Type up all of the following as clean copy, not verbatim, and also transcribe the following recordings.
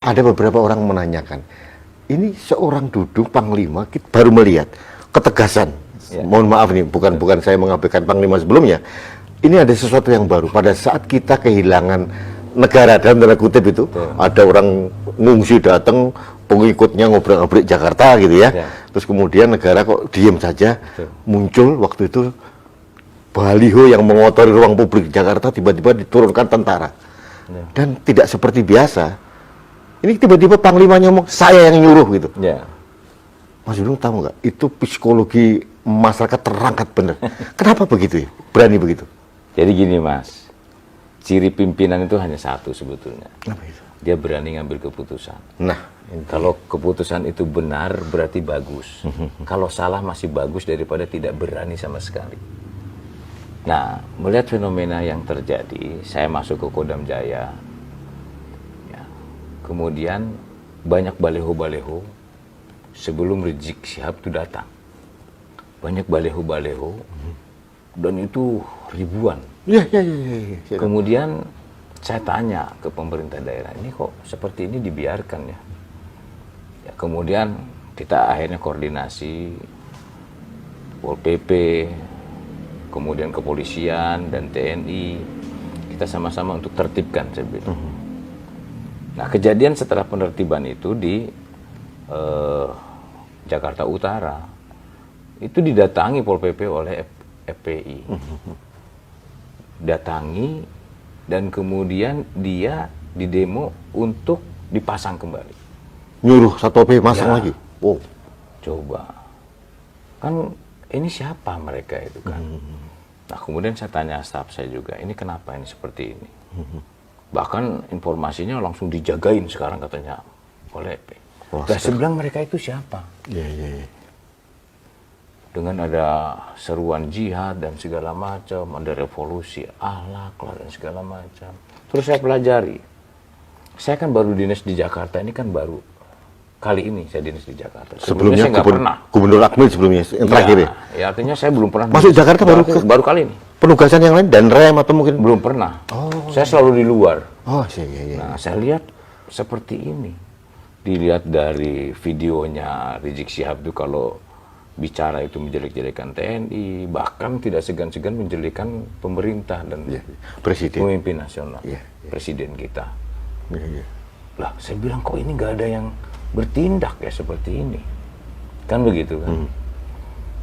ada beberapa orang menanyakan, ini seorang duduk Panglima, kita baru melihat ketegasan. Mohon maaf nih, bukan saya mengabaikan Panglima sebelumnya. Ini ada sesuatu yang baru. Pada saat kita kehilangan negara dalam tanda kutip itu, ada orang ngungsi datang, pengikutnya ngobrol-ngobrol Jakarta gitu ya. Terus kemudian negara kok diem saja. Muncul waktu itu baliho yang mengotori ruang publik Jakarta, tiba-tiba diturunkan tentara. Dan tidak seperti biasa. Ini tiba-tiba Panglimanya ngomong, saya yang nyuruh gitu. Mas Dudung tahu nggak? Itu psikologi masyarakat terangkat bener. Kenapa begitu ya? Berani begitu? Jadi gini Mas, ciri pimpinan itu hanya satu sebetulnya. Apa itu? Dia berani ngambil keputusan. Nah, kalau keputusan itu benar berarti bagus. Kalau salah masih bagus daripada tidak berani sama sekali. Nah, melihat fenomena yang terjadi, saya masuk ke Kodam Jaya. Ya, kemudian banyak baleho-baleho sebelum Rizik Syihab itu datang. Banyak baleho-baleho dan itu ribuan. Ya. Kemudian saya tanya ke pemerintah daerah, ini kok seperti ini dibiarkan ya? Ya, kemudian kita akhirnya koordinasi Pol PP, kemudian kepolisian dan TNI, kita sama-sama untuk tertibkan saya bilang. Nah, kejadian setelah penertiban itu di Jakarta Utara, itu didatangi Pol PP oleh FPI. Datangi dan kemudian dia didemo untuk dipasang kembali. Nyuruh Satpol PP masang lagi? Oh. Coba. Kan ini siapa mereka itu kan? Nah, kemudian saya tanya staf saya juga, ini kenapa ini seperti ini? Bahkan informasinya langsung dijagain sekarang katanya oleh FPI. Nah, saya bilang mereka itu siapa? Iya. Dengan ada seruan jihad dan segala macam, ada revolusi akhlak dan segala macam. Terus saya pelajari. Saya kan baru dinas di Jakarta, ini kan baru kali ini saya dinas di Jakarta. Sebelumnya saya nggak pernah. Gubernur Akmil sebelumnya, yang terakhir ya? Ya, artinya saya belum pernah. Masuk Jakarta baru kali ini. Penugasan yang lain dan rem atau mungkin? Belum pernah. Saya selalu di luar. Iya. Nah, saya lihat seperti ini. Dilihat dari videonya Rizik Syihab itu kalau bicara itu menjelek-jelekan TNI, bahkan tidak segan-segan menjelekan pemerintah dan presiden, pemimpin nasional, presiden kita. Lah, saya bilang kok ini nggak ada yang bertindak ya seperti ini, kan begitu kan?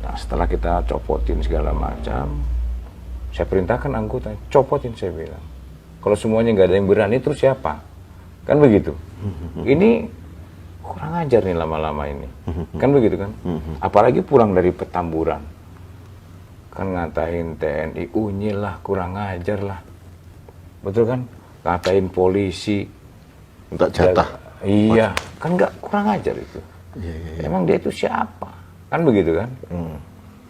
Nah, setelah kita copotin segala macam, saya perintahkan anggota copotin, saya bilang, kalau semuanya nggak ada yang berani, terus siapa? Kan begitu. Ini kurang ajar nih lama-lama ini, kan begitu kan? Apalagi pulang dari Petamburan, kan ngatain TNI, unyil lah, kurang ajar lah, betul kan? Ngatain polisi, minta jatah. Iya, kan nggak kurang ajar itu. Emang dia itu siapa? Kan begitu kan?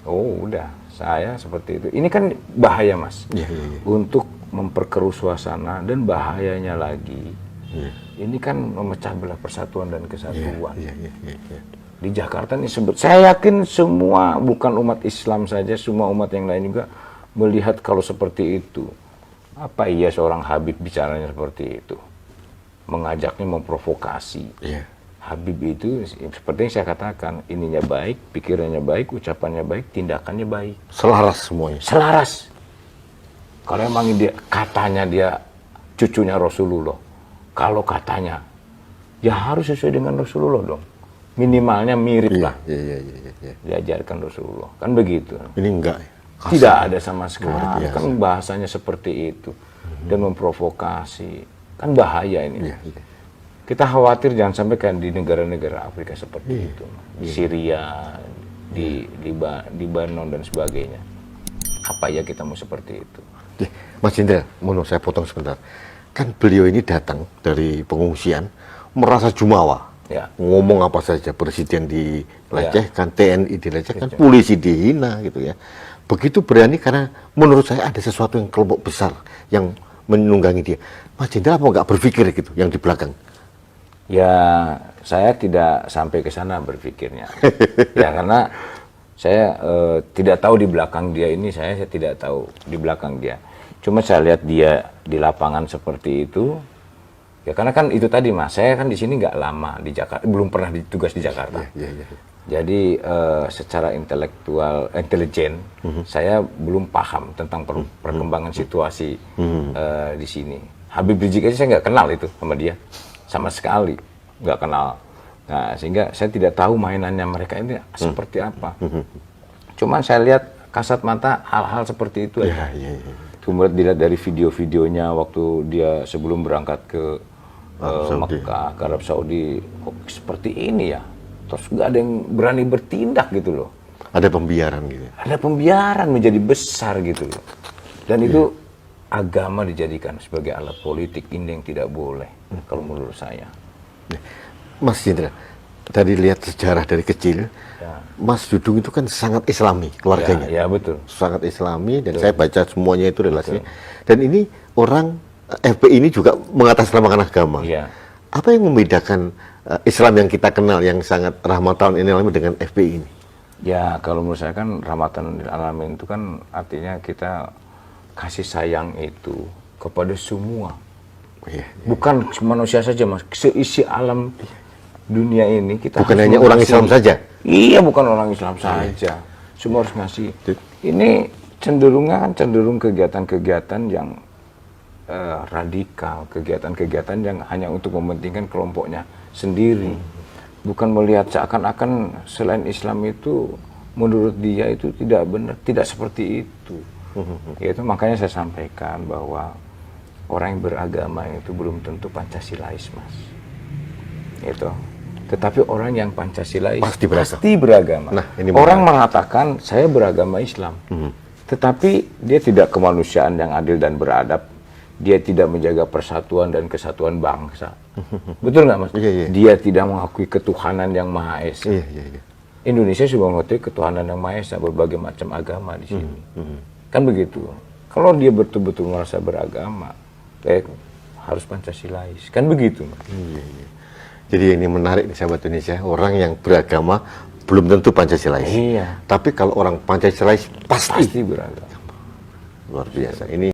Oh udah, saya seperti itu. Ini kan bahaya Mas, untuk memperkeruh suasana dan bahayanya lagi. Ini kan memecah belah persatuan dan kesatuan. Di Jakarta nih saya yakin semua, bukan umat Islam saja, semua umat yang lain juga melihat kalau seperti itu. Apa iya seorang Habib bicaranya seperti itu? Mengajaknya memprovokasi. Habib itu seperti yang saya katakan, ininya baik, pikirannya baik, ucapannya baik, tindakannya baik. Selaras semuanya. Selaras. Kalau emang dia katanya dia cucunya Rasulullah, kalau katanya, ya harus sesuai dengan Rasulullah dong. Minimalnya mirip lah. Diajarkan Rasulullah. Kan begitu. Ini enggak. Tidak ada sama sekali. Kan bahasanya seperti itu. Dan memprovokasi. Kan bahaya ini. Kita khawatir jangan sampai kan di negara-negara Afrika seperti itu. Di Syria, di Libanon dan sebagainya. Apa ya kita mau seperti itu? Mas Indra, mohon saya potong sebentar. Kan beliau ini datang dari pengungsian, merasa jumawa. Ngomong apa saja, presiden dilecehkan, TNI dilecehkan, polisi dihina gitu ya. Begitu berani karena menurut saya ada sesuatu yang kelompok besar yang menunggangi dia. Mas Indra apa nggak berpikir gitu yang di belakang? Ya, saya tidak sampai ke sana berpikirnya. Ya, karena saya tidak tahu di belakang dia ini, saya tidak tahu di belakang dia. Cuma saya lihat dia di lapangan seperti itu, Ya karena kan itu tadi Mas, saya kan di sini nggak lama di Jakarta, belum pernah ditugas di Jakarta. Jadi secara intelijen, saya belum paham tentang perkembangan situasi di sini. Habib Rizik aja saya nggak kenal itu sama dia, sama sekali nggak kenal. Nah sehingga saya tidak tahu mainannya mereka ini seperti apa. Cuman saya lihat kasat mata hal-hal seperti itu aja. Kemudian dilihat dari video-videonya waktu dia sebelum berangkat ke Mekah, ke Arab Saudi, kok seperti ini ya. Terus nggak ada yang berani bertindak gitu loh. Ada pembiaran gitu. Ada pembiaran menjadi besar gitu loh. Dan itu agama dijadikan sebagai alat politik, ini yang tidak boleh kalau menurut saya. Mas Jendra, dari lihat sejarah dari kecil, Mas Dudung itu kan sangat Islami keluarganya. Ya betul. Sangat Islami dan saya baca semuanya itu relasinya. Dan ini orang FPI ini juga mengatasnamakan agama. Apa yang membedakan Islam yang kita kenal yang sangat rahmatan lil alamin dengan FPI ini? Ya kalau menurut saya kan rahmatan lil alamin itu kan artinya kita kasih sayang itu kepada semua. Bukan manusia saja Mas, seisi alam dunia ini kita bukan hanya orang Islam saja. Iya, bukan orang Islam saja. Semua harus ngasih. Ini cenderung kegiatan-kegiatan yang radikal, kegiatan-kegiatan yang hanya untuk mementingkan kelompoknya sendiri. Bukan melihat seakan-akan selain Islam itu menurut dia itu tidak benar, tidak seperti itu. Itu makanya saya sampaikan bahwa orang yang beragama itu belum tentu Pancasilais, Mas. Itu. Tetapi orang yang Pancasilais pasti beragama. Nah, orang mengatakan saya beragama Islam, tetapi dia tidak kemanusiaan yang adil dan beradab. Dia tidak menjaga persatuan dan kesatuan bangsa. Betul nggak Mas? Dia tidak mengakui ketuhanan yang Maha Esa. Indonesia juga mengakui ketuhanan yang Maha Esa, berbagai macam agama di sini. Kan begitu. Kalau dia betul-betul merasa beragama, harus Pancasilais. Kan begitu Mas. Jadi ini menarik nih sahabat Indonesia, orang yang beragama belum tentu Pancasilais. Tapi kalau orang Pancasilais pasti beragama. Luar biasa. Ini